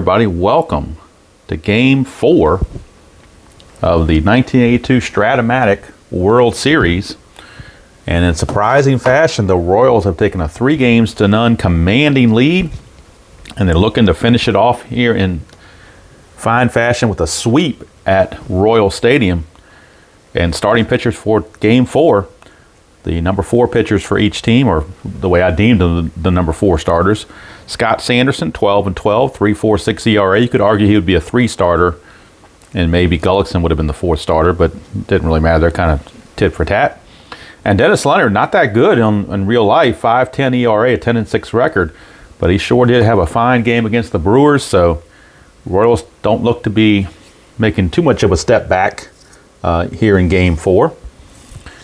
everybody. Welcome to Game 4 of the 1982 Strat-O-Matic World Series. And in surprising fashion, the Royals have taken a 3-0 commanding lead, and they're looking to finish it off here in fine fashion with a sweep at Royal Stadium. And starting pitchers for Game 4, the number 4 pitchers for each team, or the way I deemed them, the number 4 starters. Scott Sanderson, 12-12, 3.46 ERA. You could argue he would be a 3-starter, and maybe Gullickson would have been the 4th starter, but it didn't really matter. They're kind of tit for tat. And Dennis Leonard, not that good in real life, 5.10 ERA, a 10-6 record, but he sure did have a fine game against the Brewers, so Royals don't look to be making too much of a step back here in Game 4.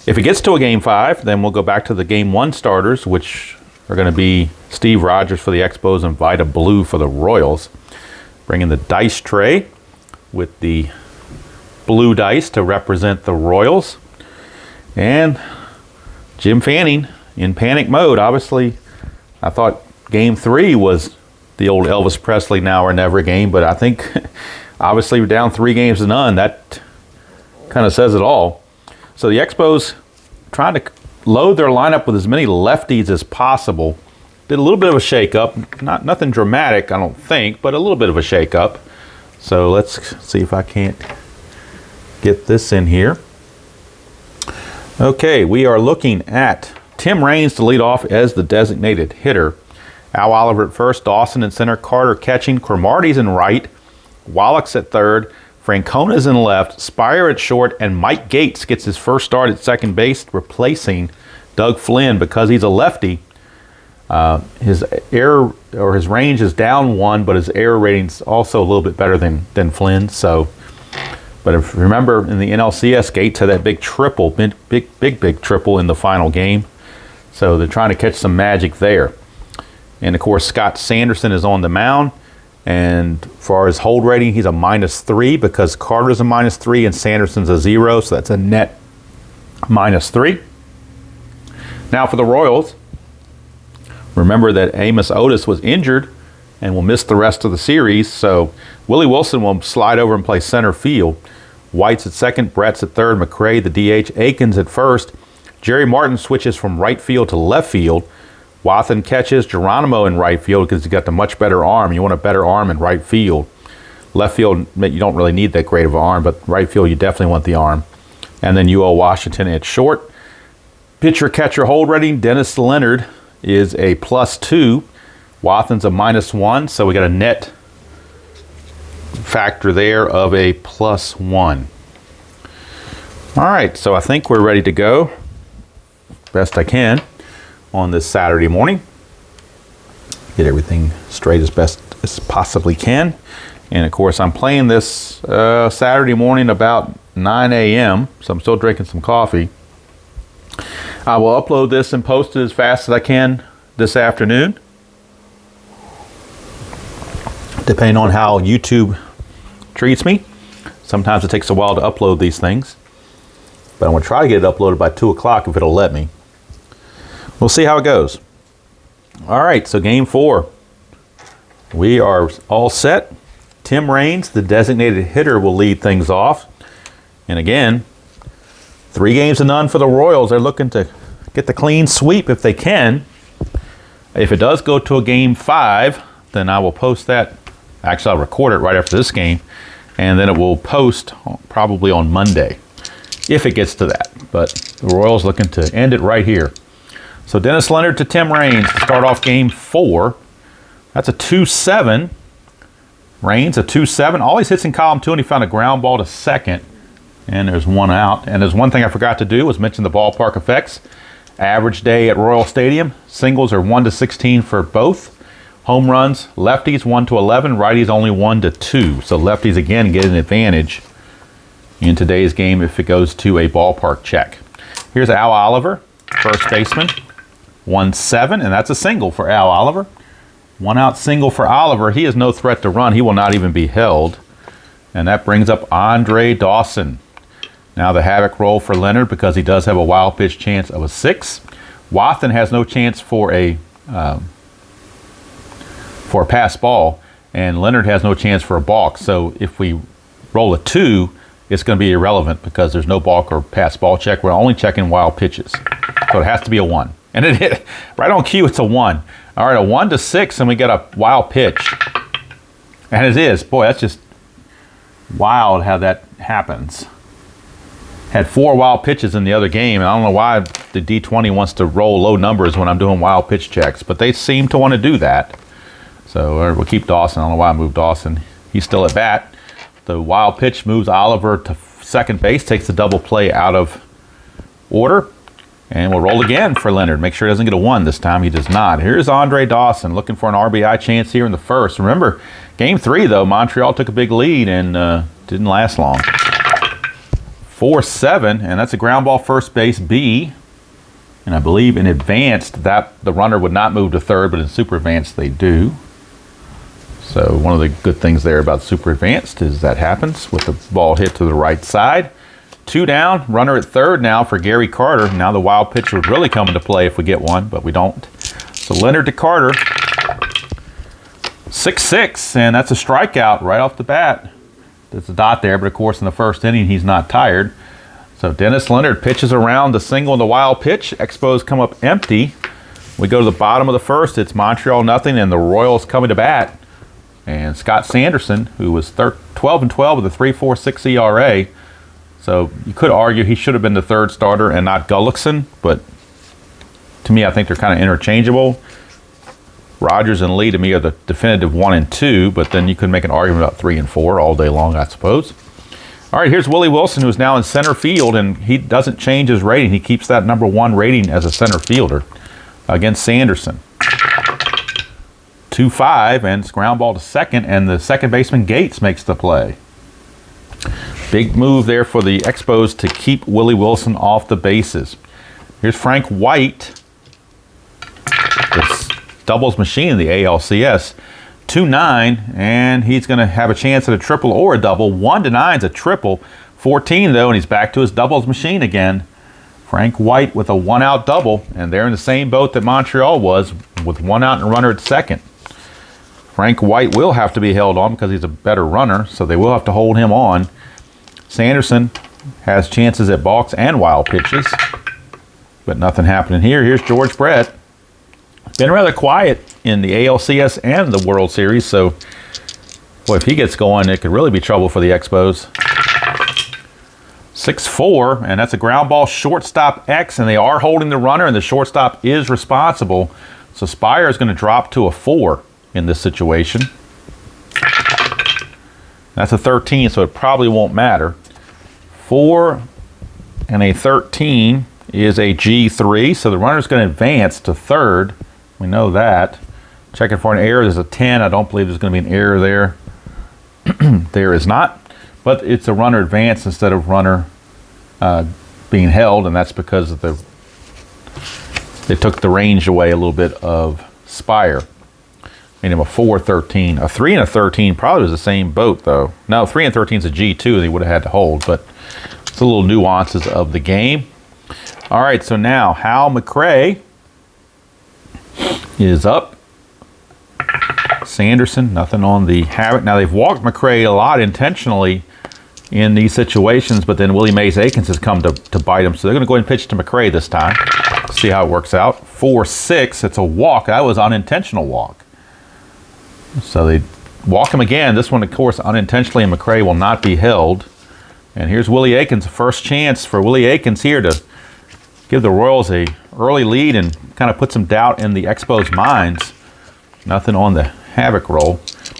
If it gets to a Game 5, then we'll go back to the Game 1 starters, which are going to be Steve Rogers for the Expos and Vida Blue for the Royals. Bringing the dice tray with the blue dice to represent the Royals. And Jim Fanning in panic mode. Obviously, I thought Game 3 was the old Elvis Presley now or never game, but I think obviously we're down 3-0. That kind of says it all. So the Expos trying to load their lineup with as many lefties as possible. Did a little bit of a shake-up. Nothing dramatic, I don't think, but a little bit of a shake-up. So let's see if I can't get this in here. Okay, we are looking at Tim Raines to lead off as the designated hitter. Al Oliver at first, Dawson in center, Carter catching, Cromartie's in right, Wallach's at third, Francona's in left, Spire at short, and Mike Gates gets his first start at second base, replacing Doug Flynn because he's a lefty. His error or his range is down 1, but his error rating's also a little bit better than Flynn. So, but if you remember in the NLCS, Gates had that big triple, big triple in the final game. So they're trying to catch some magic there. And of course, Scott Sanderson is on the mound. And for his hold rating, he's a -3 because Carter's a -3 and Sanderson's a 0. So that's a net -3. Now for the Royals, remember that Amos Otis was injured and will miss the rest of the series. So Willie Wilson will slide over and play center field. White's at second, Brett's at third, McRae the DH, Aikens at first. Jerry Martin switches from right field to left field. Wathan catches, Geronimo in right field because he's got the much better arm. You want a better arm in right field. Left field, you don't really need that great of an arm, but right field, you definitely want the arm. And then UO Washington at short. Pitcher catcher hold rating, Dennis Leonard is a +2. Wathan's a -1, so we got a net factor there of a +1. All right, so I think we're ready to go, best I can, on this Saturday morning. Get everything straight as best as possibly can. And of course, I'm playing this Saturday morning about 9 a.m., so I'm still drinking some coffee. I will upload this and post it as fast as I can this afternoon, depending on how YouTube treats me. Sometimes it takes a while to upload these things, but I'm going to try to get it uploaded by 2 o'clock if it'll let me. We'll see how it goes. All right, so Game 4. We are all set. Tim Raines, the designated hitter, will lead things off. And again, 3-0 for the Royals. They're looking to get the clean sweep if they can. If it does go to a Game 5, then I will post that. Actually, I'll record it right after this game, and then it will post probably on Monday, if it gets to that. But the Royals looking to end it right here. So Dennis Leonard to Tim Raines to start off Game 4. That's a 2-7. Raines, a 2-7. Always hits in column 2, and he found a ground ball to second. And there's one out. And there's one thing I forgot to do was mention the ballpark effects. Average day at Royal Stadium. Singles are 1-16 for both. Home runs, lefties 1-11, righties only 1-2. So lefties again get an advantage in today's game if it goes to a ballpark check. Here's Al Oliver, first baseman. 1-7, and that's a single for Al Oliver. 1-out single for Oliver. He is no threat to run. He will not even be held. And that brings up Andre Dawson. Now the havoc roll for Leonard because he does have a wild pitch chance of a 6. Wathan has no chance for a pass ball. and Leonard has no chance for a balk. So if we roll a 2, it's going to be irrelevant because there's no balk or pass ball check. We're only checking wild pitches. So it has to be a 1. And it hit right on cue, it's a 1. All right, a 1 to 6, and we got a wild pitch. And it is. Boy, that's just wild how that happens. Had 4 wild pitches in the other game, and I don't know why the D20 wants to roll low numbers when I'm doing wild pitch checks, but they seem to want to do that. So we'll keep Dawson. I don't know why I moved Dawson. He's still at bat. The wild pitch moves Oliver to second base, takes the double play out of order, and we'll roll again for Leonard. Make sure he doesn't get a 1 this time. He does not. Here's Andre Dawson looking for an RBI chance here in the first. Remember, game 3, though, Montreal took a big lead and didn't last long. 4-7, and that's a ground ball first base B. And I believe in advanced that the runner would not move to third, but in super advanced they do. So one of the good things there about super advanced is that happens with the ball hit to the right side. 2 down, runner at third now for Gary Carter. Now the wild pitch would really come into play if we get one, but we don't. So Leonard to Carter. 6-6, and that's a strikeout right off the bat. There's a dot there, but of course in the first inning he's not tired. So Dennis Leonard pitches around the single and the wild pitch. Expos come up empty. We go to the bottom of the first. It's Montreal nothing, and the Royals coming to bat. And Scott Sanderson, who was 12-12 with a 3.46 ERA. So you could argue he should have been the third starter and not Gullickson, but to me I think they're kind of interchangeable. Rogers and Lee to me are the definitive 1 and 2, but then you could make an argument about 3 and 4 all day long, I suppose. All right, here's Willie Wilson, who's now in center field, and he doesn't change his rating. He keeps that number 1 rating as a center fielder against Sanderson. 2-5, and it's ground ball to second, and the second baseman Gates makes the play. Big move there for the Expos to keep Willie Wilson off the bases. Here's Frank White. This doubles machine in the ALCS. 2-9, and he's going to have a chance at a triple or a double. 1-9 is a triple. 14, though, and he's back to his doubles machine again. Frank White with a 1-out double, and they're in the same boat that Montreal was with 1 out and a runner at second. Frank White will have to be held on because he's a better runner, so they will have to hold him on. Sanderson has chances at balks and wild pitches, but nothing happening here. Here's George Brett. Been rather quiet in the ALCS and the World Series, so boy, if he gets going, it could really be trouble for the Expos. 6-4, and that's a ground ball shortstop X, and they are holding the runner, and the shortstop is responsible. So Spire is going to drop to a 4 in this situation. That's a 13, so it probably won't matter. 4 and a 13 is a G3, so the runner's going to advance to third. We know that. Checking for an error. There's a 10. I don't believe there's going to be an error there. There is not. But it's a runner advance instead of runner being held, and that's because of they took the range away a little bit of Spire. Made him a 4-13. A 3 and a 13 probably was the same boat, though. No, 3 and 13 is a G2 they would have had to hold, but it's the little nuances of the game. All right, so now Hal McRae is up. Sanderson, nothing on the Havoc. Now, they've walked McRae a lot intentionally in these situations, but then Willie Mays Aikens has come to bite him, so they're going to go ahead and pitch to McRae this time. See how it works out. 4-6, it's a walk. That was unintentional walk. So they walk him again. This one, of course, unintentionally, and McRae will not be held. And here's Willie Aikens, first chance for Willie Aikens here to give the Royals a early lead and kind of put some doubt in the Expos' minds. Nothing on the Havoc roll.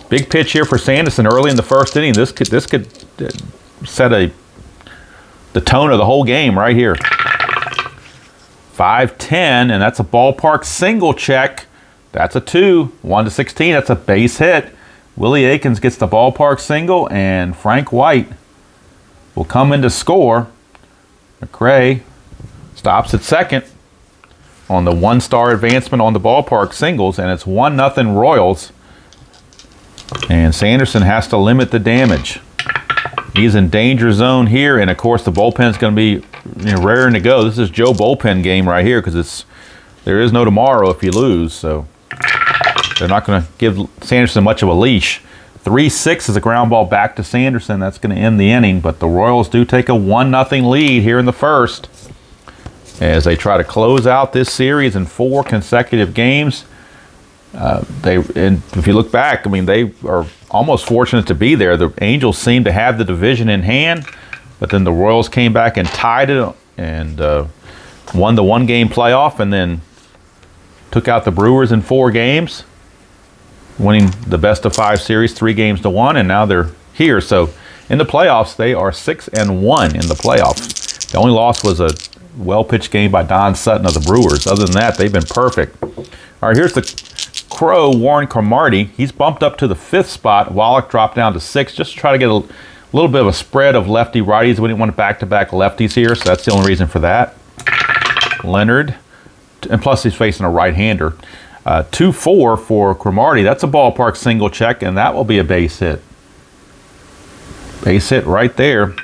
Big pitch here for Sanderson early in the first inning. This could set the tone of the whole game right here. 5-10, and that's a ballpark single check. That's a 2. 1-16, that's a base hit. Willie Aikens gets the ballpark single, and Frank White will come in to score. McRae stops at second on the 1-star advancement on the ballpark singles, and it's 1-0 Royals. And Sanderson has to limit the damage. He's in danger zone here, and of course the bullpen's going to be raring to go. This is Joe bullpen game right here because there is no tomorrow if you lose. So They're not going to give Sanderson much of a leash. 3-6 is a ground ball back to Sanderson. That's going to end the inning, but the Royals do take a 1-0 lead here in the first as they try to close out this series in 4 consecutive games. And if you look back, I mean, they are almost fortunate to be there. The Angels seem to have the division in hand, but then the Royals came back and tied it and won the 1-game playoff, and then took out the Brewers in 4 games, winning the best-of-5 series 3-1, and now they're here. So in the playoffs, they are 6-1 in the playoffs. The only loss was a well-pitched game by Don Sutton of the Brewers. Other than that, they've been perfect. All right, here's the Crow, Warren Cromartie. He's bumped up to the 5th spot. Wallach dropped down to 6th just to try to get a little bit of a spread of lefty-righties. We didn't want back-to-back lefties here, so that's the only reason for that. Leonard, and plus he's facing a right-hander. 2-4 for Cromartie. That's a ballpark single check, and that will be a base hit. Base hit right there.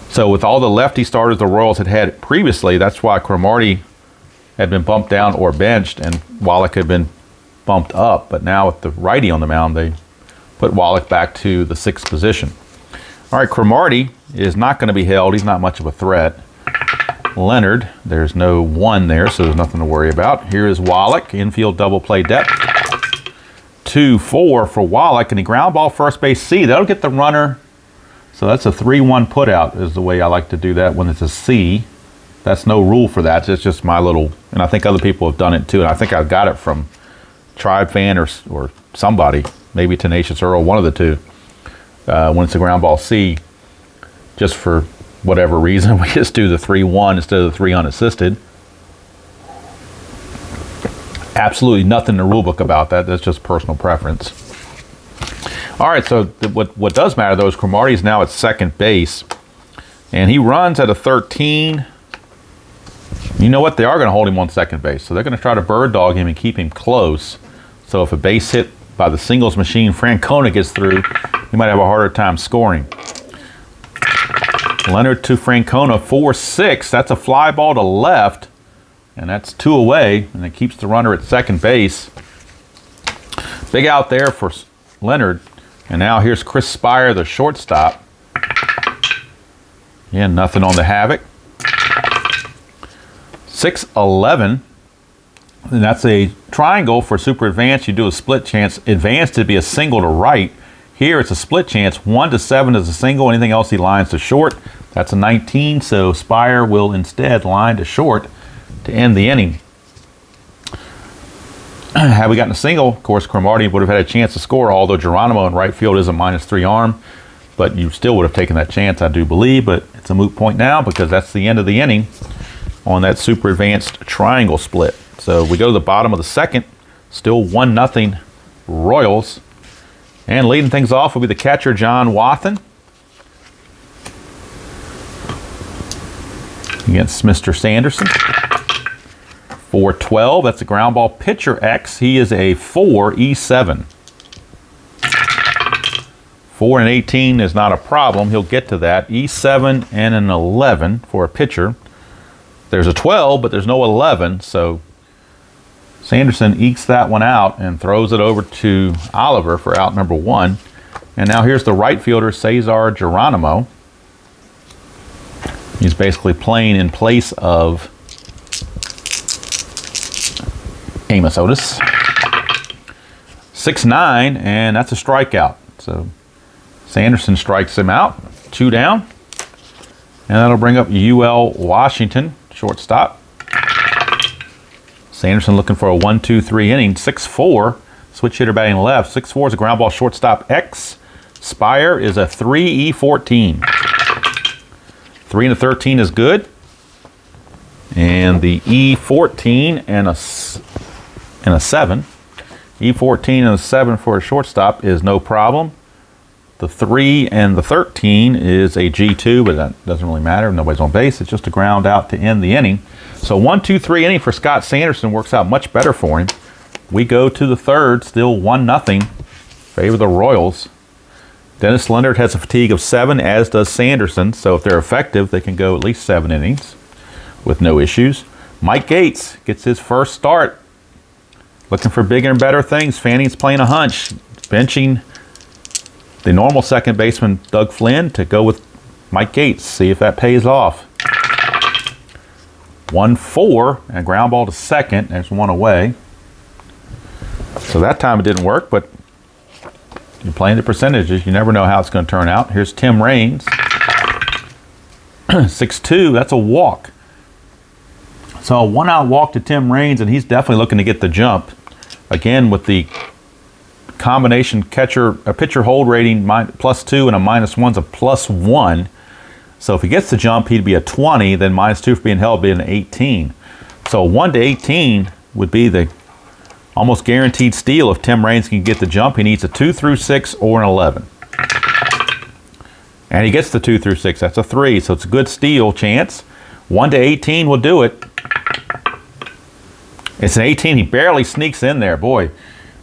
So with all the lefty starters the Royals had previously, that's why Cromartie had been bumped down or benched, and Wallach had been bumped up. But now with the righty on the mound, they put Wallach back to the 6th position. All right, Cromartie is not going to be held. He's not much of a threat. Leonard, there's no 1 there, so there's nothing to worry about. Here is Wallach, infield double play depth. 2-4 for Wallach, and he ground ball first base C. That'll get the runner. So that's a 3-1 put out is the way I like to do that when it's a C. That's no rule for that. It's just my little, and I think other people have done it too. And I think I got it from Tribe Fan or somebody, maybe Tenacious Earl, one of the two. When it's a ground ball C, just for whatever reason, we just do the 3-1 instead of the 3 unassisted. Absolutely nothing in the rule book about that. That's just personal preference. All right, so what does matter, though, is Cromartie is now at second base, and he runs at a 13. You know what? They are going to hold him on second base, so they're going to try to bird dog him and keep him close. So if a base hit by the singles machine Francona gets through, he might have a harder time scoring. Leonard to Francona, 4-6. That's a fly ball to left, and that's 2 away, and it keeps the runner at second base. Big out there for Leonard, and now here's Chris Spire, the shortstop. Yeah, nothing on the Havoc. 6-11, and that's a triangle for super advanced. You do a split chance. Advanced to be a single to right. Here it's a split chance. 1-7 is a single. Anything else he lines to short. That's a 19, so Spire will instead line to short to end the inning. Had we gotten a single, of course, Cromartie would have had a chance to score, although Geronimo in right field is a -3 arm. But you still would have taken that chance, I do believe. But it's a moot point now because that's the end of the inning on that super advanced triangle split. So we go to the bottom of the second. Still 1-0 Royals. And leading things off will be the catcher, John Wathen, against Mr. Sanderson. 4-12, that's a ground ball. Pitcher X, he is a 4 E7. 4 and 18 is not a problem. He'll get to that. E7 and an 11 for a pitcher. There's a 12, but there's no 11, so Sanderson ekes that one out and throws it over to Oliver for out number 1. And now here's the right fielder, Cesar Geronimo. He's basically playing in place of Amos Otis. 6-9, and that's a strikeout. So Sanderson strikes him out, 2 down. And that'll bring up UL Washington, shortstop. Sanderson looking for a 1-2-3 inning. 6-4, switch hitter batting left. 6-4 is a ground ball shortstop X. Spire is a 3 E14. 3 and a 13 is good. And the E14 and a 7. E14 and a 7 for a shortstop is no problem. The 3 and the 13 is a G2, but that doesn't really matter. Nobody's on base. It's just a ground out to end the inning. So 1-2-3 inning for Scott Sanderson works out much better for him. We go to the third, still 1-0. Favor the Royals. Dennis Leonard has a fatigue of 7, as does Sanderson. So if they're effective, they can go at least 7 innings with no issues. Mike Gates gets his first start looking for bigger and better things. Fanning's playing a hunch, benching the normal second baseman Doug Flynn to go with Mike Gates. See if that pays off. 1-4 and a ground ball to second. There's one away. So that time it didn't work, but you're playing the percentages. You never know how it's going to turn out. Here's Tim Raines. 6-2. That's a walk. So a 1-out walk to Tim Raines, and he's definitely looking to get the jump. Again, with the combination pitcher hold rating +2 and a -1's a +1. So if he gets the jump, he'd be a 20. Then -2 for being held would be an 18. So 1 to 18 would be the almost guaranteed steal if Tim Raines can get the jump. He needs a 2 through 6 or an 11. And he gets the 2 through 6. That's a 3. So it's a good steal chance. 1 to 18 will do it. It's an 18. He barely sneaks in there. Boy,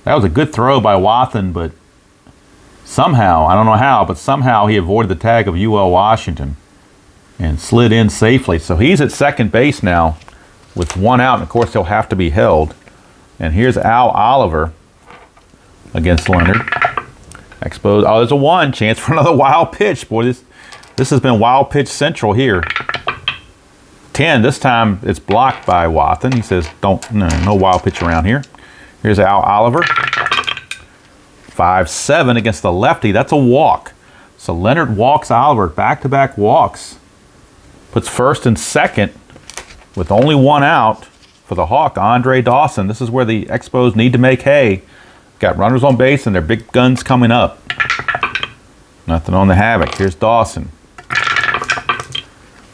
that was a good throw by Wathan, but somehow, I don't know how, but somehow he avoided the tag of UL Washington and slid in safely. So he's at second base now with 1 out, and of course he'll have to be held. And here's Al Oliver against Leonard. Exposed. Oh, there's a 1. Chance for another wild pitch. Boy, this has been wild pitch central here. 10. This time it's blocked by Wathan. He says, no wild pitch around here. Here's Al Oliver. 5-7 against the lefty. That's a walk. So Leonard walks Oliver. Back-to-back walks. Puts first and second with only 1 out for the Hawk, Andre Dawson. This is where the Expos need to make hay. Got runners on base and their big guns coming up. Nothing on the Havoc. Here's Dawson.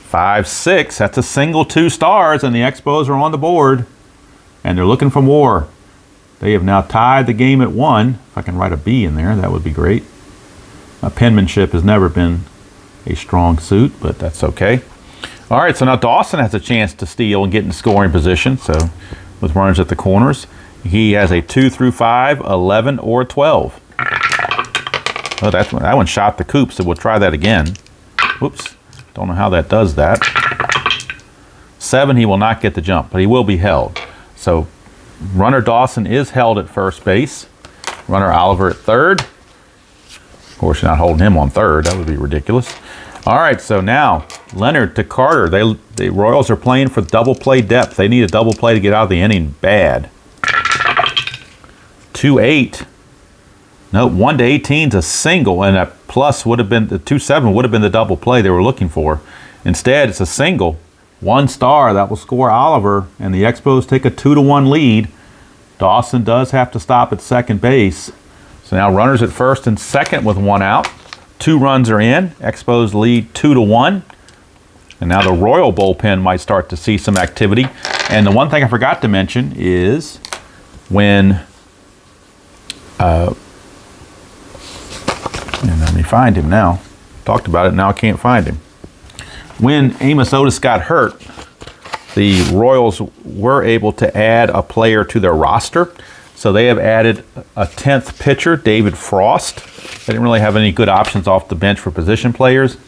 5-6. That's a single, 2 stars, and the Expos are on the board. And they're looking for more. They have now tied the game at 1. If I can write a B in there, that would be great. Penmanship has never been a strong suit, but that's okay. All right, so now Dawson has a chance to steal and get in scoring position. So with runners at the corners, he has a 2 through 5, 11, or 12. Oh, that one shot the coop, so we'll try that again. Whoops. Don't know how that does that. 7, he will not get the jump, but he will be held. So runner Dawson is held at first base. Runner Oliver at third. Of course, you're not holding him on third. That would be ridiculous. All right, so now Leonard to Carter. The Royals are playing for double play depth. They need a double play to get out of the inning bad. 2-8. No, 1 to 18 is a single, and a plus would have been the 2-7 would have been the double play they were looking for. Instead, it's a single. 1 star that will score Oliver, and the Expos take a 2-1 lead. Dawson does have to stop at second base. So now runners at first and second with 1 out. 2 runs are in. Expos lead 2-1. And now the Royal bullpen might start to see some activity. And the one thing I forgot to mention is when and let me find him now. Talked about it, now I can't find him. When Amos Otis got hurt, the Royals were able to add a player to their roster. So they have added a 10th pitcher, David Frost. They didn't really have any good options off the bench for position players.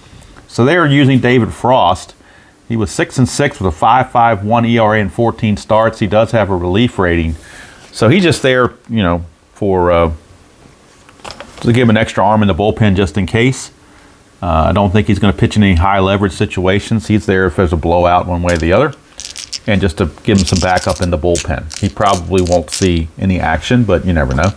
So they are using David Frost. He was 6-6 with a 5.51 ERA and 14 starts. He does have a relief rating. So he's just there, for to give him an extra arm in the bullpen just in case. I don't think he's going to pitch in any high leverage situations. He's there if there's a blowout one way or the other, and just to give him some backup in the bullpen. He probably won't see any action, but you never know.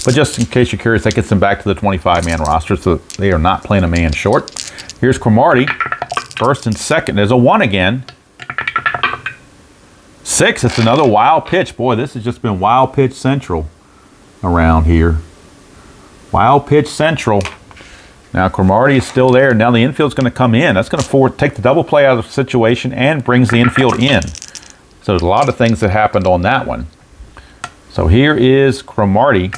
But just in case you're curious, that gets them back to the 25-man roster, so they are not playing a man short. Here's Cromartie, first and second. There's a 1 again. 6, it's another wild pitch. Boy, this has just been wild pitch central around here. Wild pitch central. Now Cromartie is still there. Now the infield's going to come in. That's going to take the double play out of the situation and brings the infield in. So there's a lot of things that happened on that one. So here is Cromartie.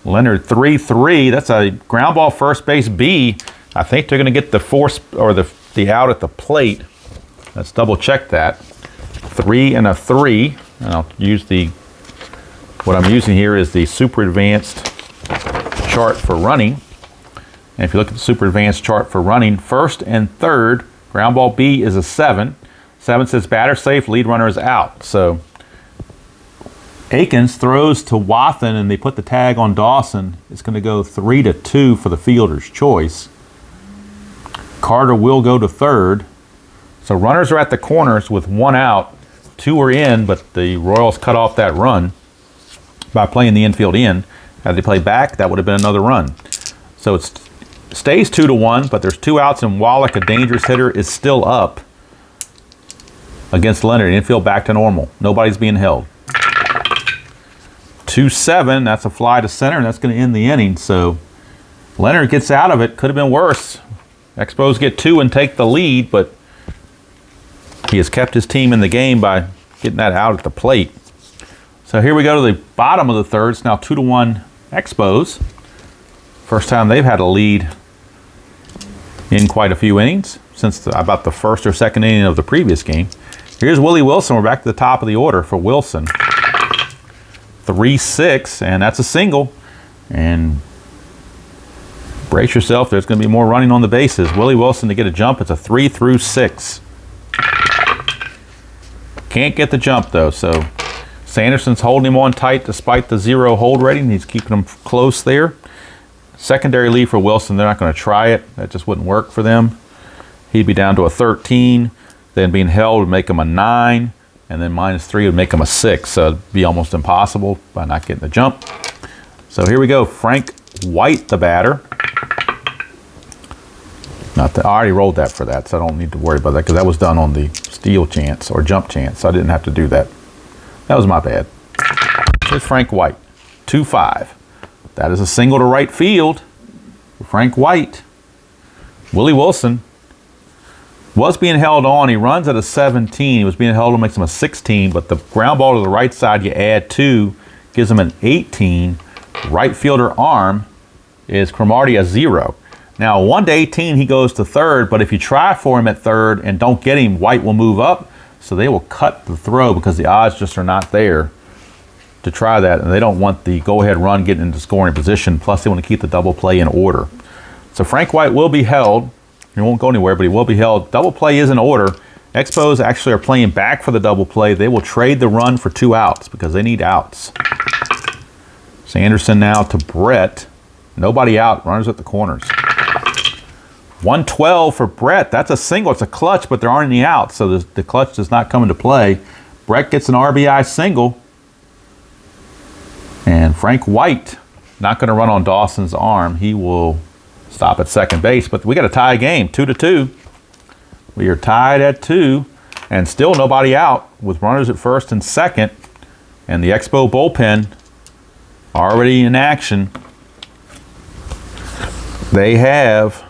Leonard 3-3. That's a ground ball first base B. I think they're going to get the force or the out at the plate. Let's double check that. 3 and a 3. And I'll use what I'm using here is the super advanced chart for running. And if you look at the super advanced chart for running, first and third, ground ball B is a 7. 7 says batter safe, lead runner is out. So Akins throws to Wathen, and they put the tag on Dawson. It's going to go 3-2 for the fielder's choice. Carter will go to third. So runners are at the corners with 1 out. 2 are in, but the Royals cut off that run by playing the infield in. Had they played back, that would have been another run. So it stays 2-1, but there's 2 outs, and Wallach, a dangerous hitter, is still up against Leonard. Infield back to normal. Nobody's being held. 2-7, that's a fly to center, and that's going to end the inning. So Leonard gets out of it. Could have been worse. Expos get 2 and take the lead, but he has kept his team in the game by getting that out at the plate. So here we go to the bottom of the third. It's now 2-1 Expos. First time they've had a lead in quite a few innings since about the first or second inning of the previous game. Here's Willie Wilson. We're back to the top of the order for Wilson. 3-6, and that's a single. And brace yourself, there's going to be more running on the bases. Willie Wilson to get a jump. It's a 3-6. Can't get the jump though, so Sanderson's holding him on tight despite the 0 hold rating. He's keeping him close there. Secondary lead for Wilson. They're not going to try it. That just wouldn't work for them. He'd be down to a 13. Then being held would make him a 9. And then -3 would make him a 6. So it'd be almost impossible by not getting the jump. So here we go. Frank White, the batter. I already rolled that for that, so I don't need to worry about that because that was done on the steal chance or jump chance. So I didn't have to do that. That was my bad. Here's Frank White. 2-5. That is a single to right field for Frank White. Willie Wilson was being held on. He runs at a 17. He was being held on, makes him a 16, but the ground ball to the right side, you add 2, gives him an 18. Right fielder arm is Cromartie a 0. Now, 1-18, he goes to third, but if you try for him at third and don't get him, White will move up, so they will cut the throw because the odds just are not there to try that, and they don't want the go-ahead run getting into scoring position, plus they want to keep the double play in order. So Frank White will be held. He won't go anywhere, but he will be held. Double play is in order. Expos actually are playing back for the double play. They will trade the run for 2 outs because they need outs. Sanderson now to Brett. Nobody out. Runners at the corners. 112 for Brett. That's a single. It's a clutch, but there aren't any outs, so the clutch does not come into play. Brett gets an RBI single. And Frank White, not going to run on Dawson's arm. He will stop at second base. But we got a tie game, 2-2. We are tied at 2, and still nobody out with runners at first and second. And the Expo bullpen already in action. They have,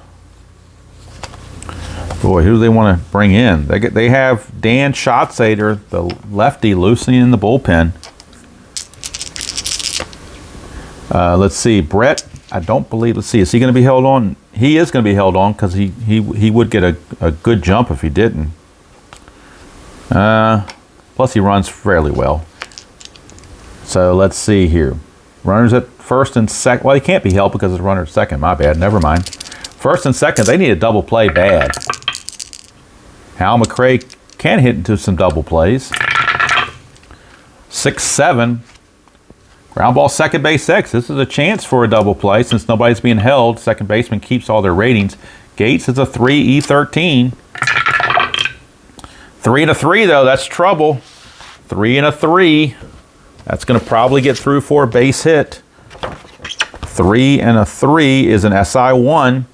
boy, who do they want to bring in? They have Dan Schatzeder, the lefty, loosening in the bullpen. Let's see, Brett, I don't believe, let's see, is he going to be held on? He is going to be held on because he would get a good jump if he didn't. Plus he runs fairly well. So let's see here. Runners at first and second. Well, he can't be held because it's runner at second. My bad, never mind. First and second, they need a double play bad. Hal McRae can hit into some double plays. 6-7. Ground ball, second base X. This is a chance for a double play since nobody's being held. Second baseman keeps all their ratings. Gates is a 3, E13. 3-3 though, that's trouble. 3-3. That's going to probably get through for a base hit. 3-3 is an SI1.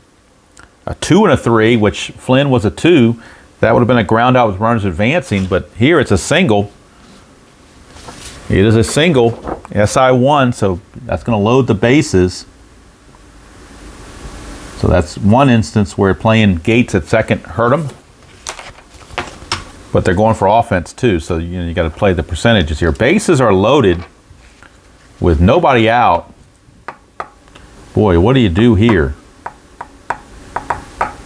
A 2-3, which Flynn was a 2. That would have been a ground out with runners advancing, but here it's a single. It is a single, SI1, so that's going to load the bases. So that's one instance where playing Gates at second hurt them. But they're going for offense too, so you got to play the percentages here. Bases are loaded with nobody out. Boy, what do you do here?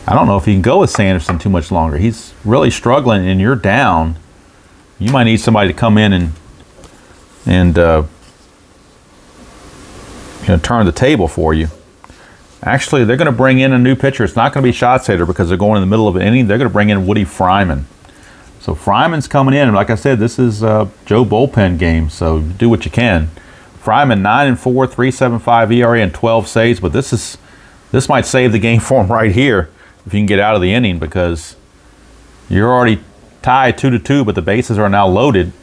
I don't know if you can go with Sanderson too much longer. He's really struggling, and you're down. You might need somebody to come in and turn the table for you. Actually, they're going to bring in a new pitcher. It's not going to be Schatzeder because they're going in the middle of an inning. They're going to bring in Woody Fryman. So Fryman's coming in, and like I said, this is Joe bullpen game, so do what you can. Fryman 9-4, 3.75 ERA and 12 saves, but this might save the game for him right here if you can get out of the inning, because you're already tied 2-2, but the bases are now loaded,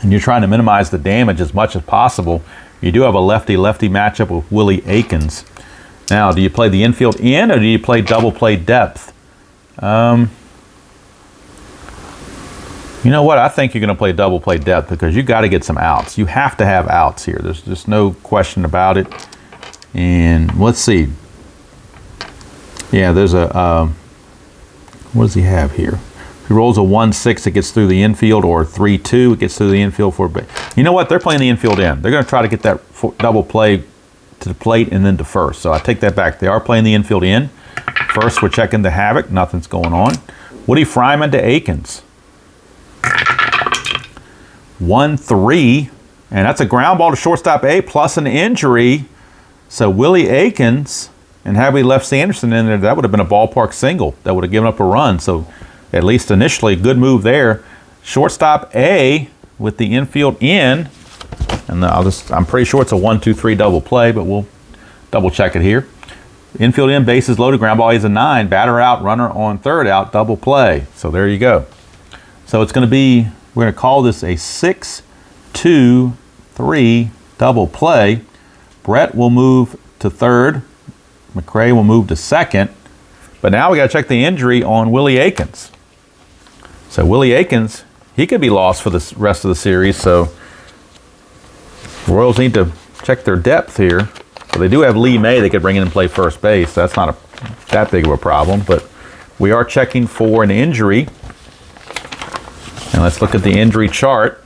and you're trying to minimize the damage as much as possible. You do have a lefty-lefty matchup with Willie Aikens. Now, do you play the infield in, or do you play double play depth? You know what? I think you're going to play double play depth because you got to get some outs. You have to have outs here. There's just no question about it. And let's see. Yeah, there's a, what does he have here? If he rolls a 1-6, it gets through the infield, or 3-2, it gets through the infield for a bit. You know what? They're playing the infield in. They're going to try to get that double play to the plate and then to first. So I take that back. They are playing the infield in. First, we're checking the havoc. Nothing's going on. Woody Fryman to Aikens. 1-3, and that's a ground ball to shortstop A plus an injury. So Willie Aikens, and had we left Sanderson in there, that would have been a ballpark single. That would have given up a run. So at least initially, good move there. Shortstop A with the infield in, and I'm pretty sure it's a 1-2-3 double play, but we'll double check it here. Infield in, bases loaded, ground ball is a 9, batter out, runner on third out, double play. So there you go. So it's going to be, we're going to call this a 6-2-3 double play. Brett will move to third. McRae will move to second. But now we got to check the injury on Willie Aikens. So Willie Aikens, he could be lost for the rest of the series. So Royals need to check their depth here. But they do have Lee May they could bring in and play first base. That's not that big of a problem. But we are checking for an injury. And let's look at the injury chart.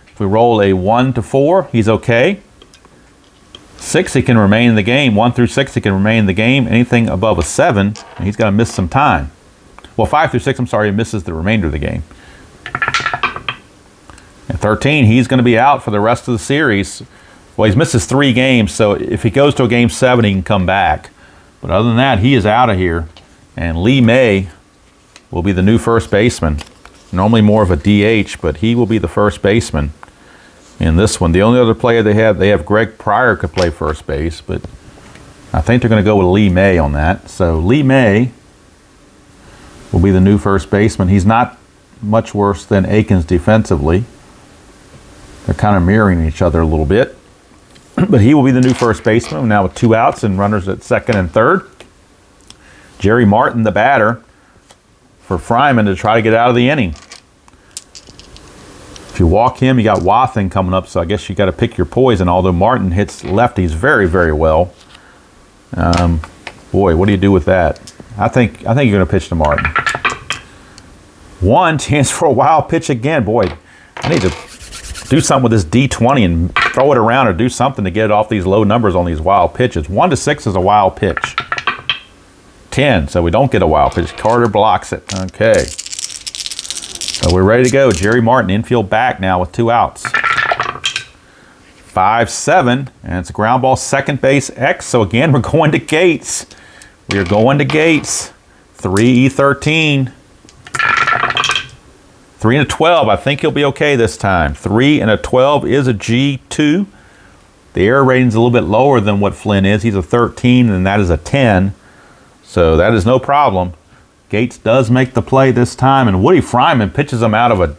If we roll a 1-4, he's okay. 6, he can remain in the game. 1 through 6, he can remain in the game. Anything above a 7, he's going to miss some time. Well, 5 through 6, I'm sorry, he misses the remainder of the game. And 13, he's going to be out for the rest of the series. Well, he's misses 3 games, so if he goes to a game 7, he can come back. But other than that, he is out of here. And Lee May will be the new first baseman. Normally more of a DH, but he will be the first baseman in this one. The only other player they have Greg Pryor could play first base, but I think they're going to go with Lee May on that. So Lee May will be the new first baseman. He's not much worse than Aikens defensively. They're kind of mirroring each other a little bit. But he will be the new first baseman now with 2 outs and runners at second and third. Jerry Martin, the batter, for Fryman to try to get out of the inning. If you walk him, you got Wathan coming up, so I guess you got to pick your poison, although Martin hits lefties very, very well. Boy, what do you do with that? I think you're going to pitch to Martin. 1, chance for a wild pitch again. Boy, I need to do something with this D20 and throw it around or do something to get it off these low numbers on these wild pitches. 1-6 is a wild pitch. 10, so we don't get a wild pitch. Carter blocks it. Okay. So we're ready to go. Jerry Martin, infield back now with 2 outs. 5-7, and it's a ground ball, second base X. So again, we're going to Gates. We are going to Gates. 3-13. 3-12. I think he'll be okay this time. 3-12 is a G2. The error rating's a little bit lower than what Flynn is. He's a 13, and that is a 10. So that is no problem. Gates does make the play this time, and Woody Fryman pitches him out of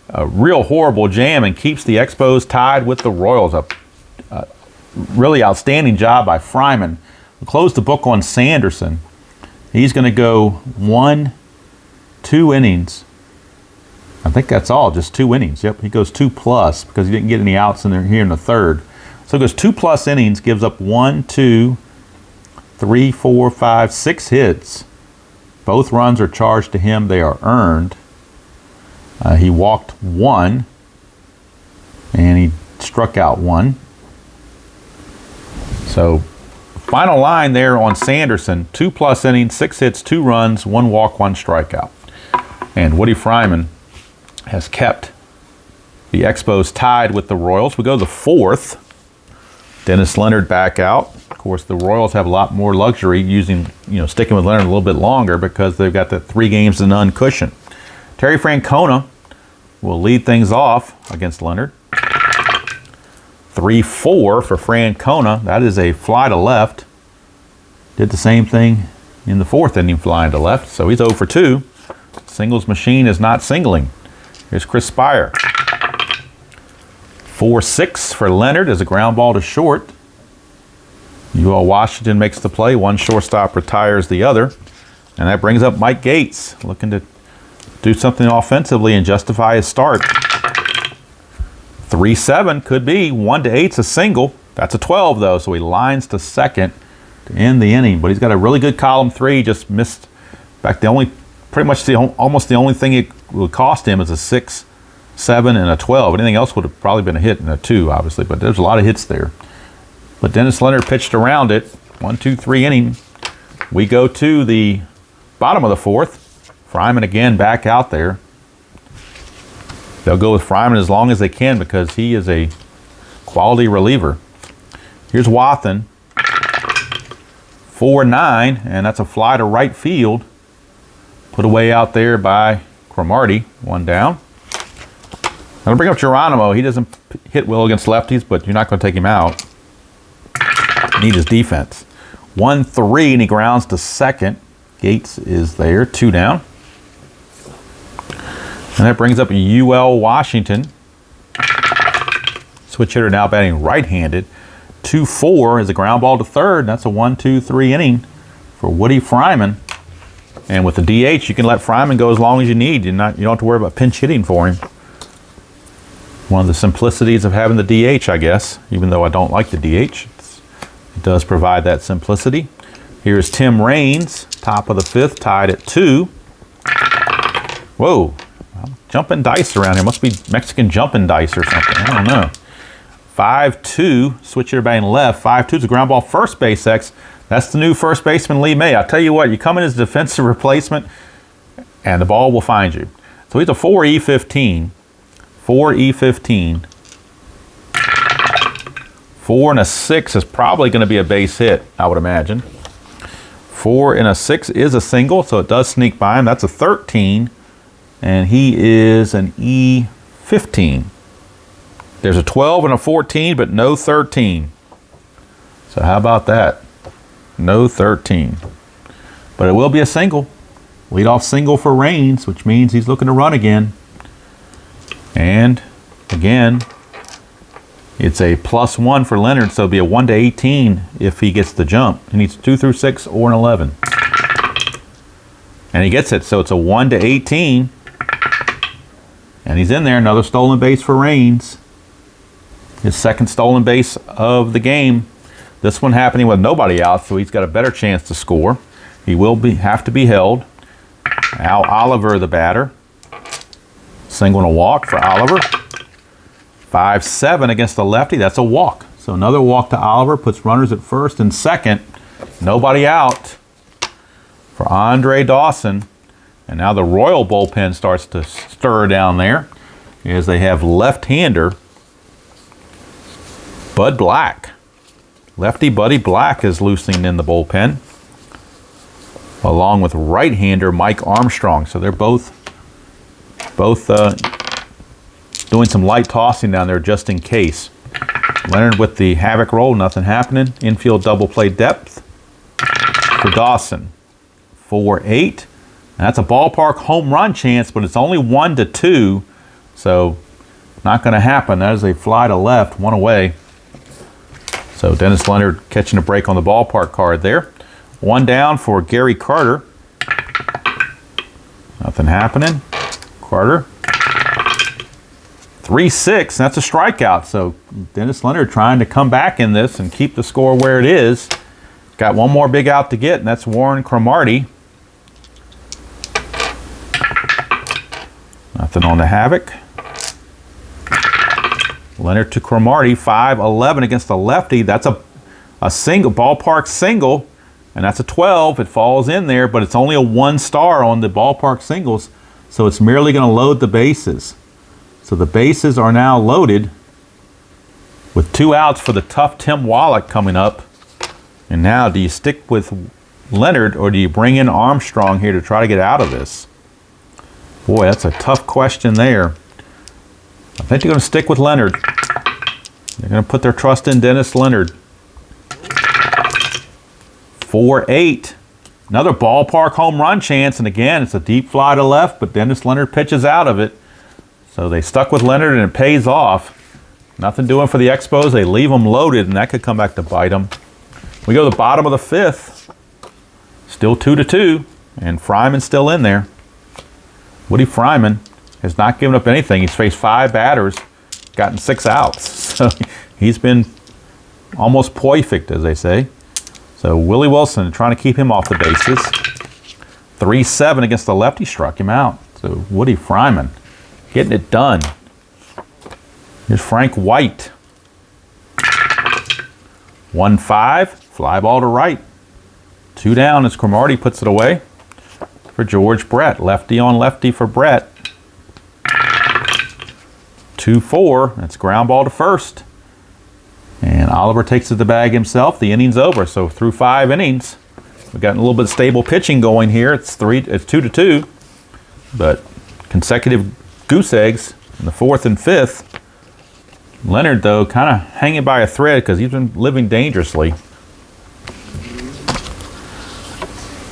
a real horrible jam and keeps the Expos tied with the Royals. A really outstanding job by Fryman. We'll close the book on Sanderson. He's going to go 1-2 innings. I think that's all, just 2 innings. Yep, he goes 2+ because he didn't get any outs in there here in the third. So he goes 2+ innings, gives up 1, 2, 3, 4, 5, 6 hits. Both runs are charged to him. They are earned. He walked 1, and he struck out 1. So final line there on Sanderson, 2+ innings, 6 hits, 2 runs, 1 walk, 1 strikeout. And Woody Fryman has kept the Expos tied with the Royals. We go to the 4th. Dennis Leonard back out. Of course, the Royals have a lot more luxury sticking with Leonard a little bit longer because they've got the 3 games to none cushion. Terry Francona will lead things off against Leonard. 3-4 for Francona. That is a fly to left. Did the same thing in the 4th inning, flying to left. So he's 0 for 2. Singles machine is not singling. Here's Chris Spire. 4-6 for Leonard as a ground ball to short. UL Washington makes the play. One shortstop retires the other. And that brings up Mike Gates, looking to do something offensively and justify his start. 3-7 could be. 1-8's a single. That's a 12 though, so he lines to second to end the inning. But he's got a really good column 3. Just missed. In fact, almost the only thing it would cost him is a 6, 7, and a 12. Anything else would have probably been a hit and a 2, obviously. But there's a lot of hits there. But Dennis Leonard pitched around it. 1, 2, 3 inning. We go to the bottom of the 4th. Fryman again back out there. They'll go with Fryman as long as they can because he is a quality reliever. Here's Wathan. 4-9, and that's a fly to right field. Put away out there by Cromartie. 1 down. I'm going to bring up Geronimo. He doesn't hit well against lefties, but you're not going to take him out. Need his defense. 1-3, and he grounds to second. Gates is there. 2 down. And that brings up UL Washington. Switch hitter now batting right-handed. 2-4 is a ground ball to third. That's a 1, 2, 3 inning for Woody Fryman. And with the DH, you can let Fryman go as long as you need. You don't have to worry about pinch hitting for him. One of the simplicities of having the DH, I guess, even though I don't like the DH. It does provide that simplicity. Here's Tim Raines, top of the 5th, tied at 2. Whoa, jumping dice around here. Must be Mexican jumping dice or something. I don't know. 5-2, switch hitter batting left. 5-2 is a ground ball first base X. That's the new first baseman, Lee May. I'll tell you what, you come in as a defensive replacement, and the ball will find you. So he's a 4E15. 4E15. 4 and a 6 is probably going to be a base hit, I would imagine. 4 and a 6 is a single, so it does sneak by him. That's a 13, and he is an E15. There's a 12 and a 14, but no 13. So how about that? No 13. But it will be a single. Leadoff single for Raines, which means he's looking to run again. And again, it's a +1 for Leonard, so it'll be a 1-18 if he gets the jump. He needs 2 through 6 or an 11. And he gets it, so it's a 1-18. And he's in there. Another stolen base for Raines. His second stolen base of the game. This one happening with nobody out, so he's got a better chance to score. He will have to be held. Al Oliver, the batter. Single and a walk for Oliver. 5-7 against the lefty. That's a walk. So another walk to Oliver. Puts runners at first and second. Nobody out for Andre Dawson. And now the Royal bullpen starts to stir down there as they have left-hander Bud Black. Lefty Buddy Black is loosening in the bullpen, along with right-hander Mike Armstrong. So they're both doing some light tossing down there just in case. Leonard with the havoc roll, nothing happening. Infield double play depth for Dawson. 4-8. That's a ballpark home run chance, but it's only 1-2, so not going to happen. That is a fly to left, 1 away. So Dennis Leonard catching a break on the ballpark card there. 1 down for Gary Carter. Nothing happening. Carter. 3-6, that's a strikeout. So Dennis Leonard trying to come back in this and keep the score where it is. Got one more big out to get, and that's Warren Cromartie. Nothing on the havoc. Leonard to Cromartie, 5-11 against the lefty. That's a single, ballpark single, and that's a 12. It falls in there, but it's only a 1 star on the ballpark singles, so it's merely going to load the bases. So the bases are now loaded with 2 outs for the tough Tim Wallach coming up. And now, do you stick with Leonard or do you bring in Armstrong here to try to get out of this? Boy, that's a tough question there. I think they're going to stick with Leonard. They're going to put their trust in Dennis Leonard. 4-8. Another ballpark home run chance, and again, it's a deep fly to left, but Dennis Leonard pitches out of it. So they stuck with Leonard, and it pays off. Nothing doing for the Expos. They leave them loaded, and that could come back to bite them. We go to the bottom of the 5th. Still 2-2, and Fryman's still in there. Woody Fryman has not given up anything. He's faced 5 batters, gotten 6 outs. So he's been almost perfect, as they say. So Willie Wilson trying to keep him off the bases. 3-7 against the lefty, struck him out. So Woody Fryman getting it done. Here's Frank White. 1-5, fly ball to right. 2 down as Cromartie puts it away for George Brett. Lefty on lefty for Brett. 2-4, that's ground ball to first. And Oliver takes it to the bag himself. The inning's over. So through 5 innings, we've gotten a little bit of stable pitching going here. It's 2-2, but consecutive goose eggs in the 4th and 5th. Leonard, though, kind of hanging by a thread because he's been living dangerously.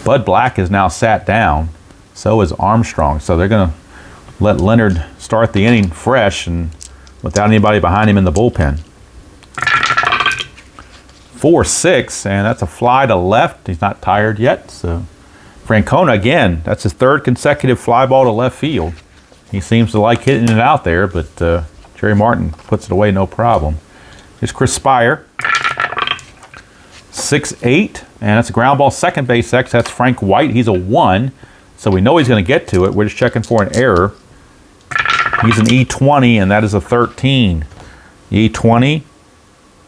Bud Black is now sat down. So is Armstrong. So they're going to let Leonard start the inning fresh and without anybody behind him in the bullpen. 4-6, and that's a fly to left. He's not tired yet. So Francona, again, that's his 3rd consecutive fly ball to left field. He seems to like hitting it out there, but Jerry Martin puts it away no problem. Here's Chris Spire. 6-8, and that's a ground ball second base X. That's Frank White. He's a 1, so we know he's going to get to it. We're just checking for an error. He's an E20, and that is a 13. E20.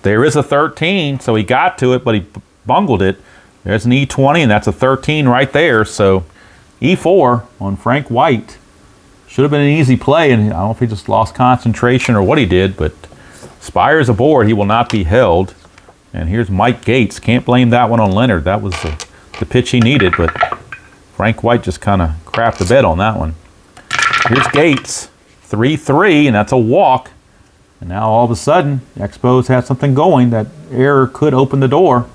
There is a 13, so he got to it, but he bungled it. There's an E20, and that's a 13 right there. So E4 on Frank White. Should have been an easy play, and I don't know if he just lost concentration or what he did, but Spire's aboard. He will not be held. And here's Mike Gates. Can't blame that one on Leonard. That was the pitch he needed, but Frank White just kind of crapped the bed on that one. Here's Gates. 3-3, and that's a walk. And now all of a sudden, the Expos have something going. That error could open the door.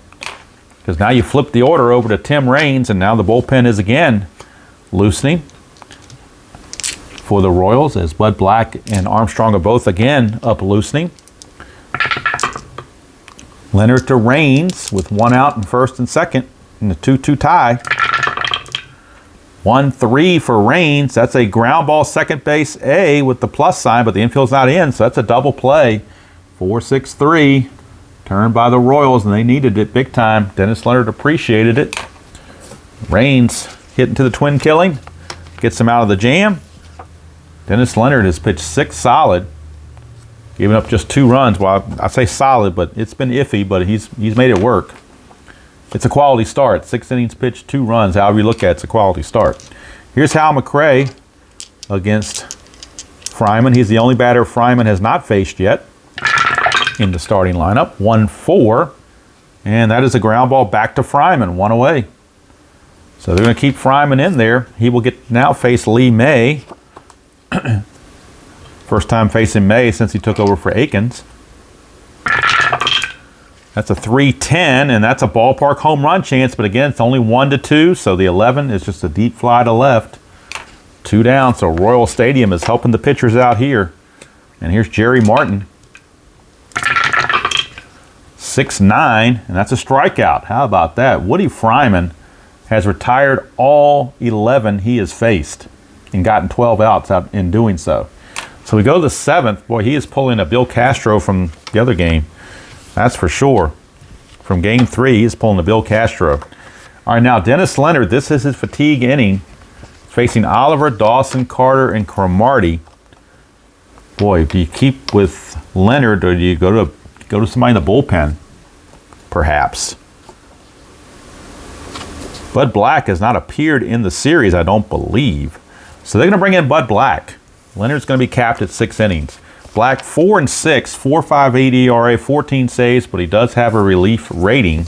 Because now you flip the order over to Tim Raines, and now the bullpen is again loosening for the Royals as Bud Black and Armstrong are both again up loosening. Leonard to Raines with 1 out in 1st and 2nd in the 2-2 tie. 1-3 for Raines. That's a ground ball second base A with the plus sign, but the infield's not in, so that's a double play. 4-6-3. Turned by the Royals, and they needed it big time. Dennis Leonard appreciated it. Raines hitting to the twin killing. Gets him out of the jam. Dennis Leonard has pitched 6 solid. Giving up just 2 runs. Well, I say solid, but it's been iffy, but he's made it work. It's a quality start. 6 innings pitched, 2 runs. However you look at it, it's a quality start. Here's Hal McRae against Fryman. He's the only batter Fryman has not faced yet in the starting lineup. 1-4. And that is a ground ball back to Fryman. 1 away. So they're going to keep Fryman in there. He will now face Lee May. First time facing May since he took over for Akins. That's a 3-10, and that's a ballpark home run chance, but again, it's only 1-2, so the 11 is just a deep fly to left. 2 down, so Royal Stadium is helping the pitchers out here. And here's Jerry Martin. 6-9, and that's a strikeout. How about that? Woody Fryman has retired all 11 he has faced and gotten 12 outs out in doing so. So we go to the 7th. Boy, he is pulling a Bill Castro from the other game. That's for sure. From game 3, he's pulling a Bill Castro. All right, now Dennis Leonard, this is his fatigue inning. Facing Oliver, Dawson, Carter, and Cromartie. Boy, do you keep with Leonard or do you go to somebody in the bullpen? Perhaps. Bud Black has not appeared in the series, I don't believe. So they're going to bring in Bud Black. Leonard's going to be capped at 6 innings. Black 4-6, 4.58 ERA, 14 saves, but he does have a relief rating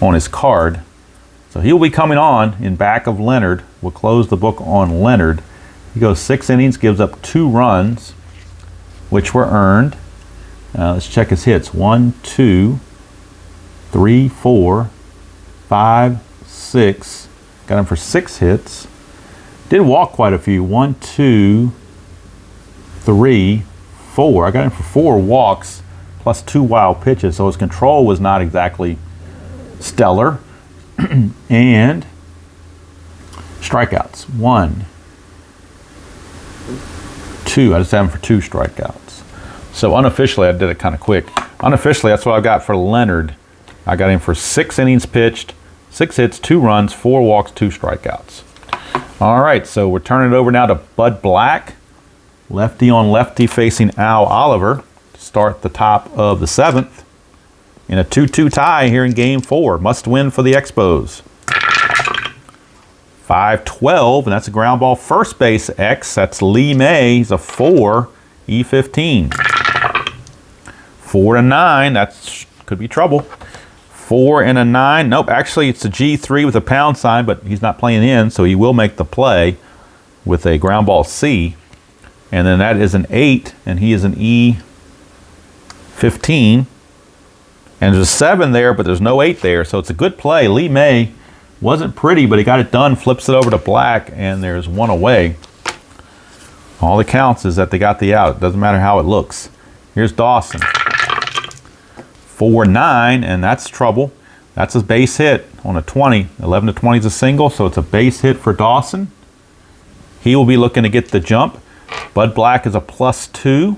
on his card. So he'll be coming on in back of Leonard. We'll close the book on Leonard. He goes 6 innings, gives up 2 runs, which were earned. Let's check his hits. 1, 2, 3, 4, 5, 6. Got him for 6 hits. Did walk quite a few. 1, 2, 3, 4. I got him for 4 walks plus 2 wild pitches. So his control was not exactly stellar. And strikeouts. 1, 2. I just have him for 2 strikeouts. So unofficially, I did it kind of quick. Unofficially, that's what I got for Leonard. I got him for 6 innings pitched, 6 hits, 2 runs, 4 walks, 2 strikeouts. All right, so we're turning it over now to Bud Black. Lefty on lefty facing Al Oliver to start the top of the 7th. In a 2-2 tie here in Game 4. Must win for the Expos. 5-12, and that's a ground ball first base X. That's Lee May. He's a 4, E15. 4-9, that could be trouble. 4 and a 9. Nope, actually it's a G3 with a pound sign, but he's not playing in, so he will make the play with a ground ball C. And then that is an 8, and he is an E15. And there's a 7 there, but there's no 8 there, so it's a good play. Lee May wasn't pretty, but he got it done, flips it over to Black, and there's 1 away. All that counts is that they got the out. It doesn't matter how it looks. Here's Dawson. 4-9, and that's trouble. That's a base hit on a 20. 11-20 is a single, so it's a base hit for Dawson. He will be looking to get the jump. Bud Black is a +2.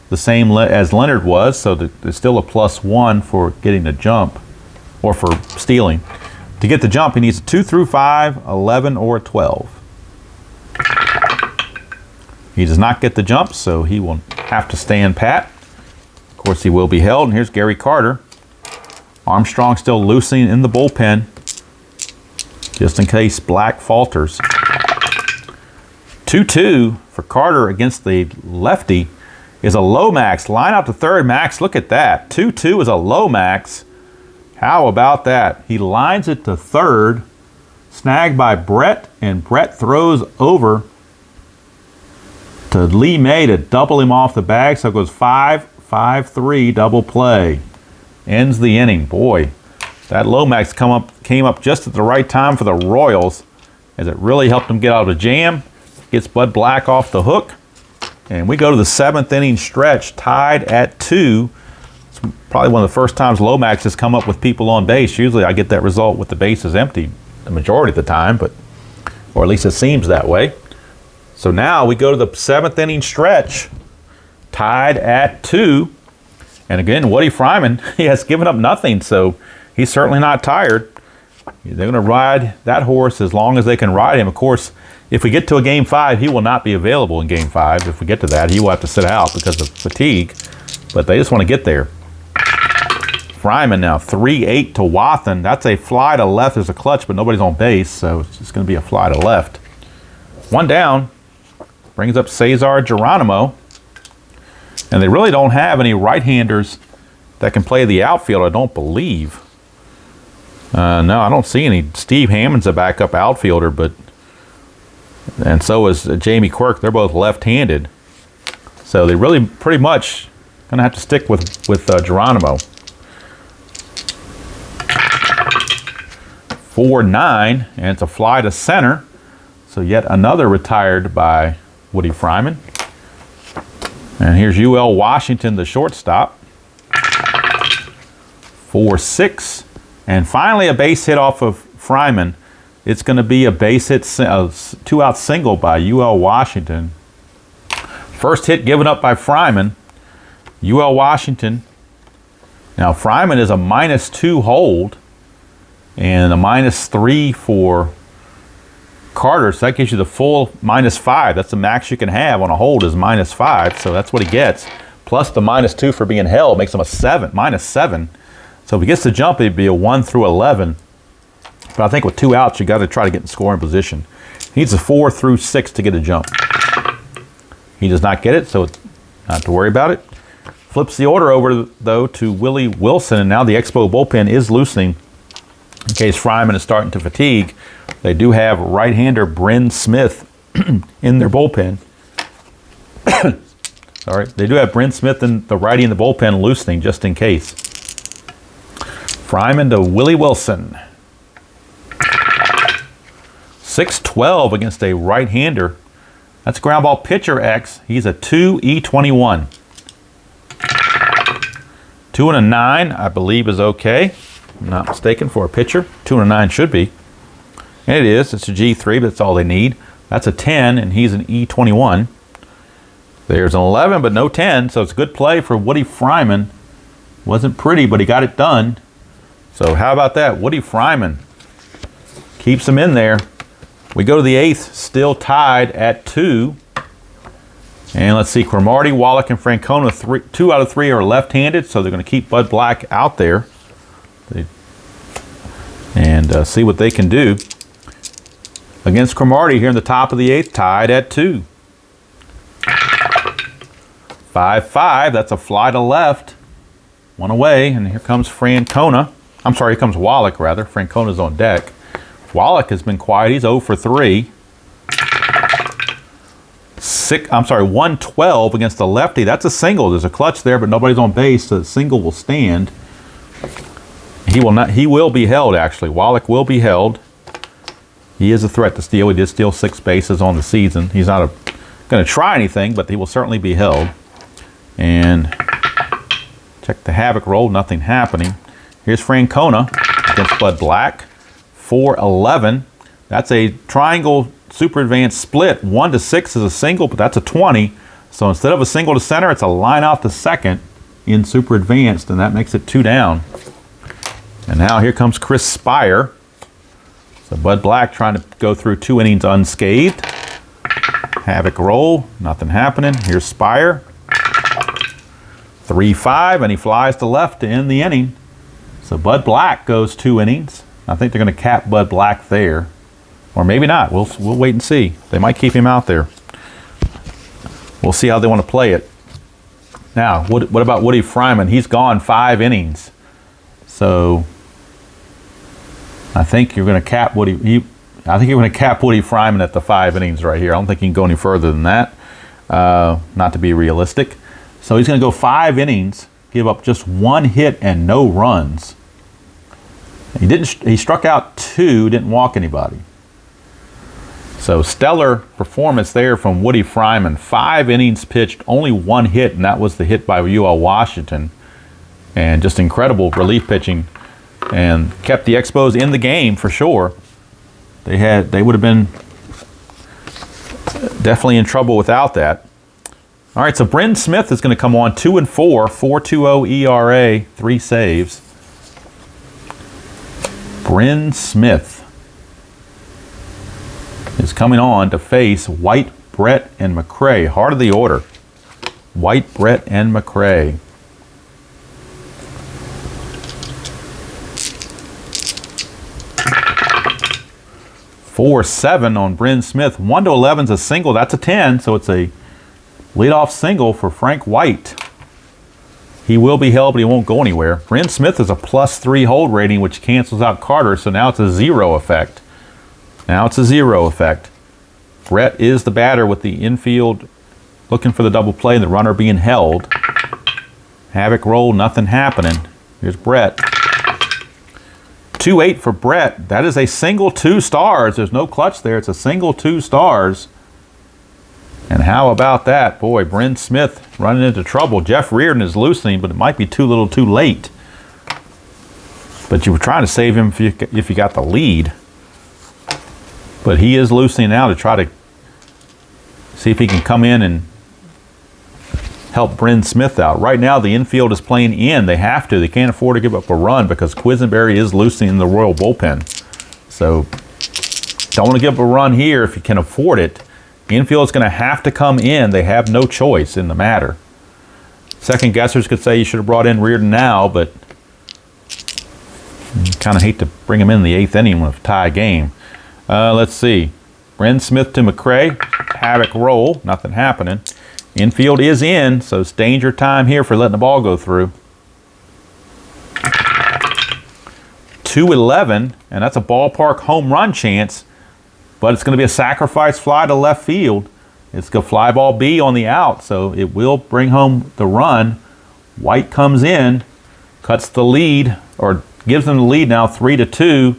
The same as Leonard was, so there's still a +1 for getting the jump, or for stealing. To get the jump, he needs a 2 through 5, 11, or 12. He does not get the jump, so he will have to stand pat. Of course, he will be held. And here's Gary Carter. Armstrong still loosening in the bullpen, just in case Black falters. 2-2 for Carter against the lefty is a low max. Line out to third, Max. Look at that. 2-2 is a low max. How about that? He lines it to third, snagged by Brett, and Brett throws over to Lee May to double him off the bag. So it goes 5-5-3 double play. Ends the inning. Boy, that low max came up just at the right time for the Royals, as it really helped them get out of a jam. Gets Bud Black off the hook. And we go to the 7th inning stretch, tied at 2. It's probably one of the first times Lomax has come up with people on base. Usually I get that result with the bases empty the majority of the time, or at least it seems that way. So now we go to the 7th inning stretch, tied at 2. And again, Woody Fryman, he has given up nothing, so he's certainly not tired. They're going to ride that horse as long as they can ride him. Of course, if we get to a Game 5, he will not be available in Game 5. If we get to that, he will have to sit out because of fatigue. But they just want to get there. Fryman now, 3-8 to Wathan. That's a fly to left. There's a clutch, but nobody's on base, so it's just going to be a fly to left. 1 down. Brings up Cesar Geronimo. And they really don't have any right-handers that can play the outfield, I don't believe. No, I don't see any. Steve Hammond's a backup outfielder, and so is Jamie Quirk. They're both left-handed. So they really pretty much going to have to stick with Geronimo. 4-9, and it's a fly to center. So yet another retired by Woody Fryman. And here's UL Washington, the shortstop. 4-6. And finally a base hit off of Fryman. It's going to be a base hit, a 2-out single by UL Washington. First hit given up by Fryman. UL Washington. Now Fryman is a -2 hold and a -3 for Carter. So that gives you the full -5. That's the max you can have on a hold is -5. So that's what he gets. Plus the -2 for being held makes him a -7. So if he gets the jump, it'd be a 1 through 11. But I think with 2 outs, you got to try to get in scoring position. He needs a 4 through 6 to get a jump. He does not get it, so not to worry about it. Flips the order over, though, to Willie Wilson, and now the Expo bullpen is loosening. in case Fryman is starting to fatigue, they do have right-hander Bryn Smith in their bullpen. Sorry, they do have Bryn Smith in the righty in the bullpen loosening just in case. Fryman to Willie Wilson. 6-12 against a right-hander. That's ground ball pitcher X. He's a 2E21. 2 and a 9, I believe, is okay. I'm not mistaken for a pitcher. 2 and a 9 should be. And it is. It's a G3, but that's all they need. That's a 10, and he's an E21. There's an 11, but no 10, so it's a good play for Woody Fryman. Wasn't pretty, but he got it done. So how about that? Woody Fryman keeps him in there. We go to the 8th, still tied at 2. And let's see, Cromartie, Wallach, and Francona, 2 out of 3 are left-handed, so they're going to keep Bud Black out there and see what they can do. Against Cromartie here in the top of the 8th, tied at 2. 5-5, that's a fly to left. 1 away, and here comes Francona. I'm sorry, here comes Wallach, rather. Francona's on deck. Wallach has been quiet. He's 0 for 3. 112 against the lefty. That's a single. There's a clutch there, but nobody's on base, so the single will stand. He will not. He will be held, actually. Wallach will be held. He is a threat to steal. He did steal 6 bases on the season. He's not going to try anything, but he will certainly be held. And check the havoc roll. Nothing happening. Here's Francona against Bud Black. 4-11. That's a triangle super advanced split. 1 to 6 is a single, but that's a 20. So instead of a single to center, it's a line off to second in super advanced, and that makes it 2 down. And now here comes Chris Spire. So Bud Black trying to go through 2 innings unscathed. Havoc roll, nothing happening. Here's Spire. 3-5, and he flies to left to end the inning. So Bud Black goes 2 innings. I think they're going to cap Bud Black there. Or maybe not. We'll wait and see. They might keep him out there. We'll see how they want to play it. Now, what about Woody Fryman? He's gone 5 innings. So I think you're going to cap Woody. I think you're going to cap Woody Fryman at the 5 innings right here. I don't think he can go any further than that. Not to be realistic. So he's going to go 5 innings, give up just 1 hit and no runs. He struck out 2, didn't walk anybody. So stellar performance there from Woody Fryman. 5 innings pitched, only 1 hit, and that was the hit by UL Washington. And just incredible relief pitching, and kept the Expos in the game for sure. They would have been definitely in trouble without that. All right, so Bryn Smith is going to come on 2 and 4, 4.20 ERA, 3 saves. Bryn Smith is coming on to face White, Brett, and McRae. Heart of the order. White, Brett, and McRae. .47 on Bryn Smith. 1 to 11 is a single. That's a 10, so it's a leadoff single for Frank White. He will be held, but he won't go anywhere. Bryn Smith is a +3 hold rating, which cancels out Carter, so now it's a 0 effect. Now it's a 0 effect. Brett is the batter with the infield looking for the double play and the runner being held. Havoc roll, nothing happening. Here's Brett. 2-8 for Brett. That is a single 2 stars. There's no clutch there. It's a single 2 stars. And how about that? Boy, Bryn Smith running into trouble. Jeff Reardon is loosening, but it might be too little too late. But you were trying to save him if you got the lead. But he is loosening now to try to see if he can come in and help Bryn Smith out. Right now, the infield is playing in. They have to. They can't afford to give up a run because Quisenberry is loosening the Royal bullpen. So don't want to give up a run here if you can afford it. The infield is going to have to come in. They have no choice in the matter. Second guessers could say you should have brought in Reardon now, but you kind of hate to bring him in the 8th inning with a tie game. Let's see. Bryn Smith to McRae. Havoc roll. Nothing happening. Infield is in, so it's danger time here for letting the ball go through. 2-11, and that's a ballpark home run chance, but it's going to be a sacrifice fly to left field. It's going to fly ball B on the out, so it will bring home the run. White comes in, cuts the lead, or gives them the lead now 3-2,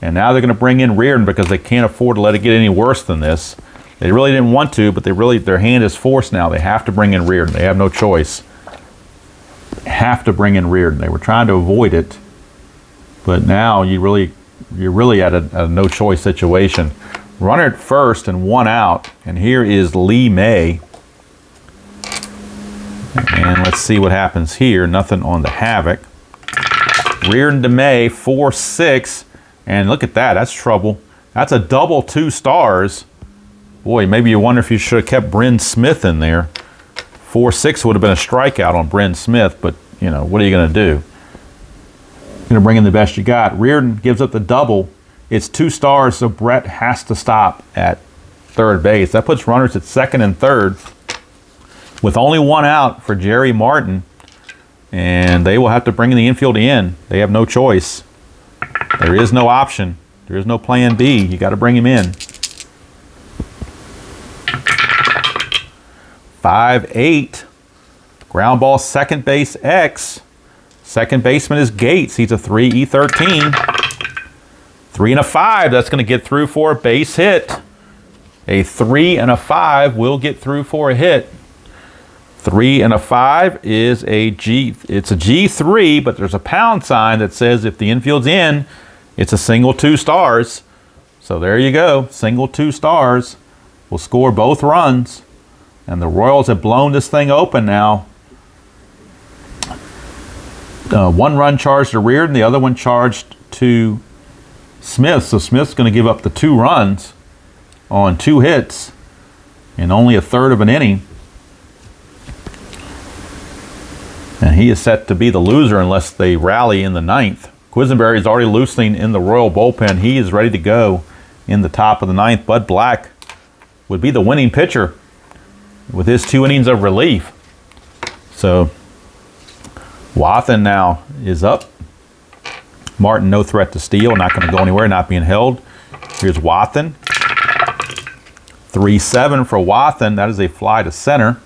and now they're going to bring in Reardon because they can't afford to let it get any worse than this. They really didn't want to, but their hand is forced now. They have to bring in Reardon. They have no choice. They have to bring in Reardon. They were trying to avoid it, but now you're really at a no choice situation. Runner at first and one out, and here is Lee May. And let's see what happens here. Nothing on the Havoc. Reardon to May, 4-6, and look at that. That's trouble. That's a double 2 stars. Boy, maybe you wonder if you should have kept Bryn Smith in there. 4-6 would have been a strikeout on Bryn Smith, but you know, what are you going to do? You're going to bring in the best you got. Reardon gives up the double. It's 2 stars, so Brett has to stop at third base. That puts runners at second and third with only one out for Jerry Martin, and they will have to bring the infield in. They have no choice. There is no option. There is no plan B. You got to bring him in. 5-8. Ground ball, second base X. Second baseman is Gates. He's a 3-13. 3 and a 5. That's going to get through for a base hit. A 3 and a 5 will get through for a hit. 3 and a 5 is a G. It's a G3, but there's a pound sign that says if the infield's in, it's a single 2 stars. So there you go. Single 2 stars will score both runs. And the Royals have blown this thing open now. One run charged to Reardon, the other one charged to Smith. So Smith's going to give up the 2 runs on 2 hits in only a third of an inning. And he is set to be the loser unless they rally in the 9th. Quisenberry is already loosening in the Royal bullpen. He is ready to go in the top of the 9th. Bud Black would be the winning pitcher with his 2 innings of relief. So Wathan now is up. Martin, no threat to steal, not going to go anywhere, not being held. Here's Wathan. 3-7 for Wathan. That is a fly to center.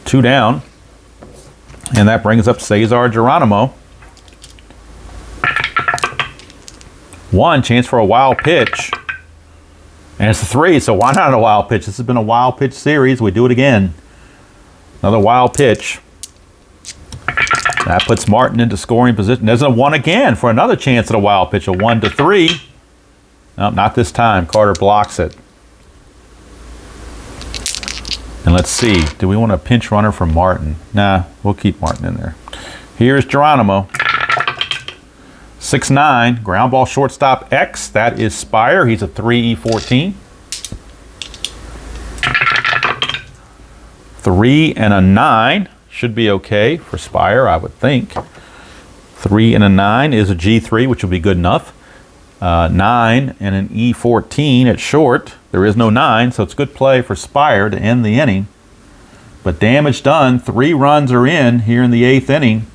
2 down. And that brings up Cesar Geronimo. 1, chance for a wild pitch. And it's a 3, so why not a wild pitch? This has been a wild pitch series. We do it again. Another wild pitch. That puts Martin into scoring position. There's a 1 again for another chance at a wild pitch. A 1-3. No, not this time. Carter blocks it. And let's see. Do we want a pinch runner for Martin? Nah, we'll keep Martin in there. Here's Geronimo. 6-9. Ground ball shortstop X. That is Spire. He's a 3-14. 3 and a 9. Should be okay for Spire, I would think. 3 and a 9 is a G3, which will be good enough. 9 and an E14 at short. There is no 9, so it's good play for Spire to end the inning. But damage done. 3 runs are in here in the 8th inning,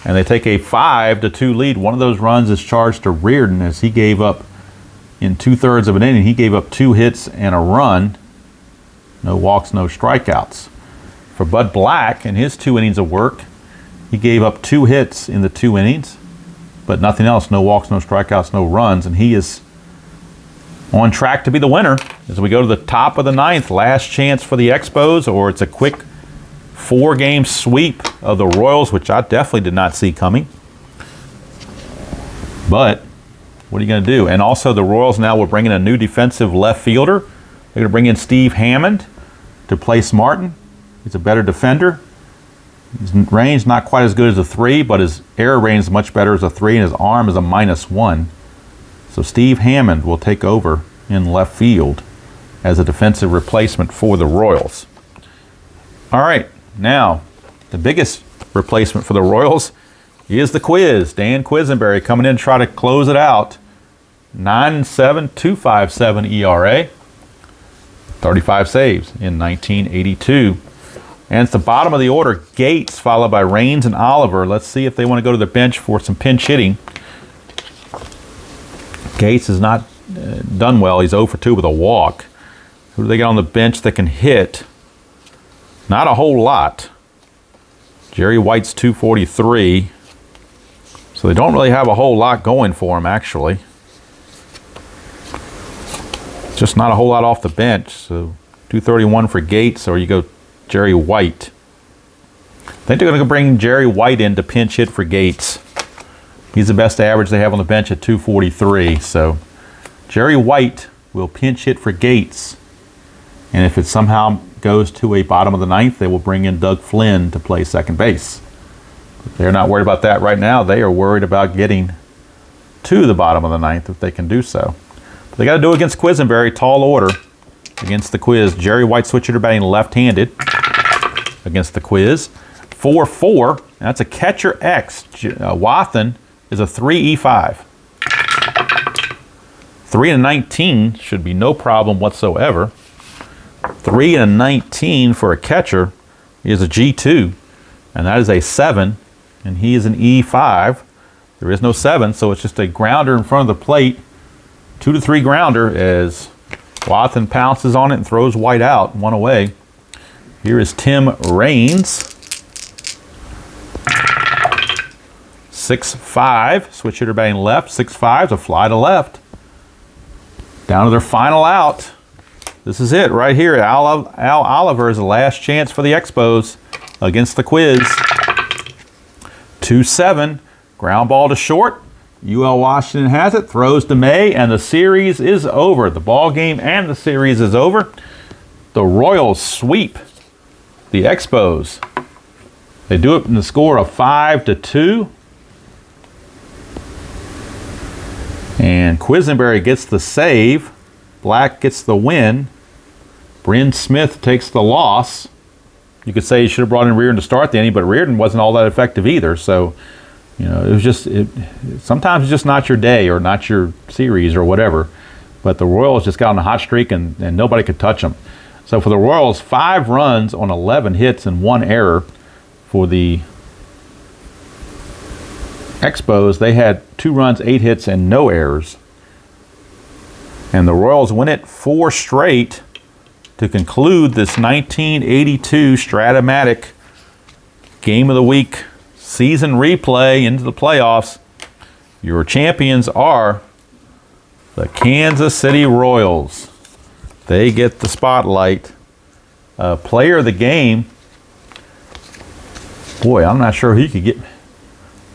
and they take a 5-2 lead. One of those runs is charged to Reardon as he gave up, in 2/3 of an inning, he gave up 2 hits and a run. No walks, no strikeouts. For Bud Black, in his 2 innings of work, he gave up 2 hits in the 2 innings, but nothing else. No walks, no strikeouts, no runs, and he is on track to be the winner as we go to the top of the 9th. Last chance for the Expos, or it's a quick 4-game sweep of the Royals, which I definitely did not see coming. But what are you going to do? And also the Royals now will bring in a new defensive left fielder. They're going to bring in Steve Hammond to place Martin. He's a better defender. His range not quite as good as a 3, but his error range is much better as a 3, and his arm is a -1. So Steve Hammond will take over in left field as a defensive replacement for the Royals. All right, now the biggest replacement for the Royals is the Quiz. Dan Quisenberry coming in to try to close it out. 9-7, 2.57 ERA. 35 saves in 1982. And it's the bottom of the order. Gates followed by Raines and Oliver. Let's see if they want to go to the bench for some pinch hitting. Gates has not done well. He's 0 for 2 with a walk. Who do they get on the bench that can hit? Not a whole lot. Jerry White's 243. So they don't really have a whole lot going for him, actually. Just not a whole lot off the bench. So 231 for Gates, or you go Jerry White. I think they're going to bring Jerry White in to pinch hit for Gates. He's the best average they have on the bench at 243. So Jerry White will pinch hit for Gates. And if it somehow goes to a bottom of the ninth, they will bring in Doug Flynn to play second base. But they're not worried about that right now. They are worried about getting to the bottom of the ninth if they can do so. But they got to do it against Quisenberry, tall order against the Quiz. Jerry White switch hitter batting left-handed against the Quiz. 4-4, that's a catcher X. Wathen is a 3E5. 3-19 should be no problem whatsoever. 3-19 for a catcher is a G2, and that is a 7, and he is an E5. There is no 7, so it's just a grounder in front of the plate. 2-3 grounder as Wathen pounces on it and throws White out, 1 away. Here is Tim Raines. 6-5, switch hitter batting left. 6-5 is a fly to left. Down to their final out. This is it right here. Al Oliver is the last chance for the Expos against the Quiz. 2-7, ground ball to short. UL Washington has it, throws to May, and the series is over. The ball game and the series is over. The Royals sweep the Expos. They do it in the score of 5-2. And Quisenberry gets the save. Black gets the win. Bryn Smith takes the loss. You could say you should have brought in Reardon to start the inning, but Reardon wasn't all that effective either. So, you know, it was just, sometimes it's just not your day or not your series or whatever. But the Royals just got on a hot streak and nobody could touch them. So for the Royals, 5 runs on 11 hits and 1 error. For the Expos, they had 2 runs, 8 hits, and no errors. And the Royals win it 4 straight to conclude this 1982 Strat-O-Matic Game of the Week season replay into the playoffs. Your champions are the Kansas City Royals. They get the spotlight. Player of the game. Boy, I'm not sure who you could get.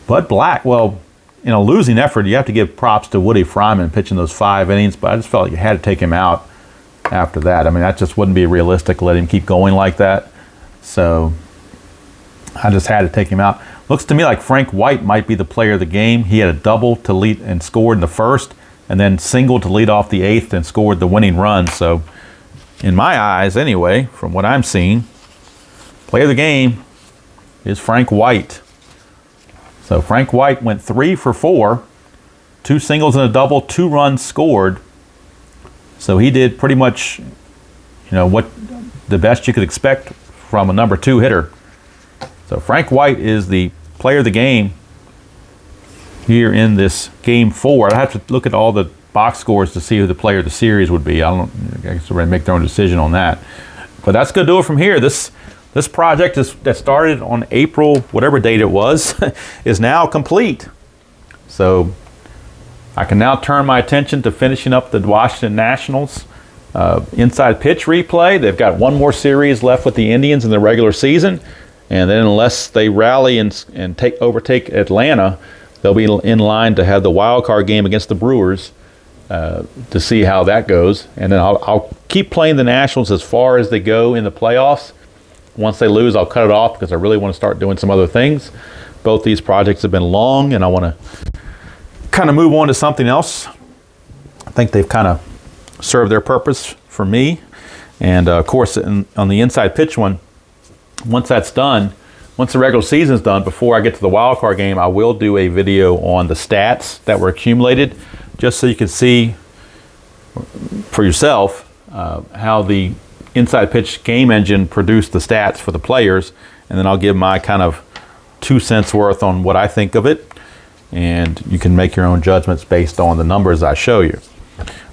Bud Black, well, in a losing effort, you have to give props to Woody Fryman pitching those 5 innings, but I just felt like you had to take him out after that. I mean, that just wouldn't be realistic to let him keep going like that. So I just had to take him out. Looks to me like Frank White might be the player of the game. He had a double to lead and scored in the first, and then singled to lead off the 8th and scored the winning run. So in my eyes, anyway, from what I'm seeing, player of the game is Frank White. So Frank White went 3 for 4, 2 singles and a double, 2 runs scored. So he did pretty much, you know, what the best you could expect from a number 2 hitter. So Frank White is the player of the game here in this game 4. I have to look at all the box scores to see who the player of the series would be. I guess they're going to make their own decision on that. But that's going to do it from here. This project that started on April, whatever date it was, is now complete. So I can now turn my attention to finishing up the Washington Nationals inside pitch replay. They've got 1 more series left with the Indians in the regular season. And then unless they rally and overtake Atlanta, they'll be in line to have the wild card game against the Brewers to see how that goes. And then I'll keep playing the Nationals as far as they go in the playoffs. Once they lose, I'll cut it off because I really want to start doing some other things. Both these projects have been long, and I want to kind of move on to something else. I think they've kind of served their purpose for me. And, of course, on the inside pitch one, once that's done, once the regular season's done, before I get to the wild card game, I will do a video on the stats that were accumulated, just so you can see for yourself how the inside pitch game engine produced the stats for the players, and then I'll give my kind of 2 cents worth on what I think of it. and you can make your own judgments based on the numbers I show you.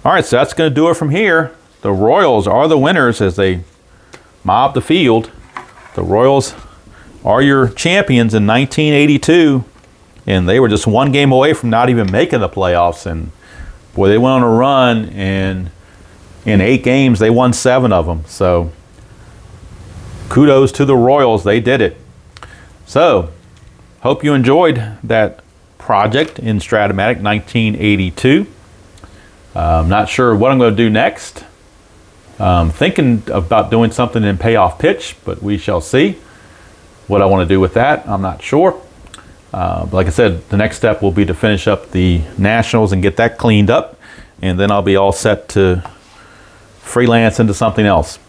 All right, so that's going to do it from here. The Royals are the winners as they mob the field. The Royals are your champions in 1982, and they were just one game away from not even making the playoffs. And boy, they went on a run, and in 8 games, they won 7 of them. So kudos to the Royals. They did it. So hope you enjoyed that project in Strat-O-Matic 1982. I'm not sure what I'm going to do next. Thinking about doing something in payoff pitch, but we shall see what I want to do with that. I'm not sure. But like I said, the next step will be to finish up the Nationals and get that cleaned up, and then I'll be all set to freelance into something else.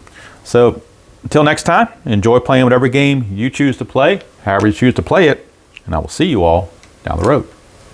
So until next time, enjoy playing whatever game you choose to play, however you choose to play it, and I will see you all down the road.